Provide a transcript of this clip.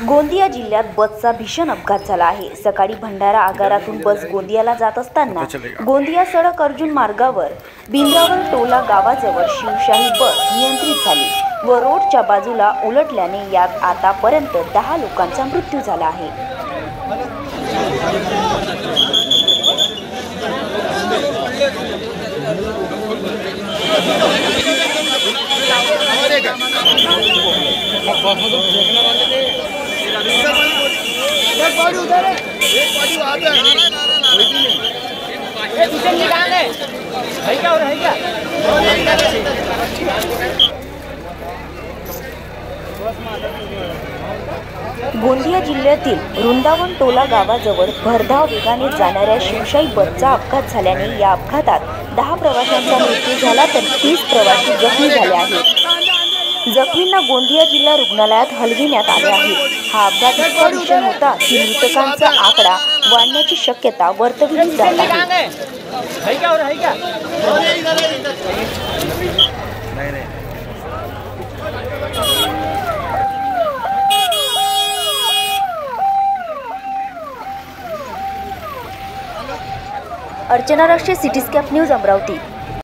गोंदिया जिल्ह्यात बसचा भीषण अपघात झाला आहे। सकाळी भंडारा आगारातून बस गोंदियाला जात असताना गोंदिया सडक अर्जुन मार्गावर भिंद्रावण टोला गावाजवळ शिवशाही बस नियंत्रित झाली व रोडच्या बाजूला उलटल्याने यात आतापर्यंत 10 लोकांचा मृत्यू झाला आहे। एक बॉडी उधर है, एक बॉडी वहाँ पे है। ये पीछे निकाल है क्या हो रहा है क्या? गोंदिया जिल्ह्यातील वृंदावन टोला गावाजवळ भरधाव वेगाने जाणाऱ्या शिवशाही बसचा अपघात झाल्याने या अपघातात 10 प्रवाशांचा मृत्यू झाला तर 30 प्रवासी जखमी झाले आहेत। जखमींना गोंदिया जिल्हा रुग्णालयात हलविण्यात आले आहे। हा अपघात इतका भीषण होता की मृतकांचा आकडा वाढण्याची शक्यता वर्तविली जात आहे। अर्चना राष्ट्रीय सिटीस्कॅप न्यूज अमरावती।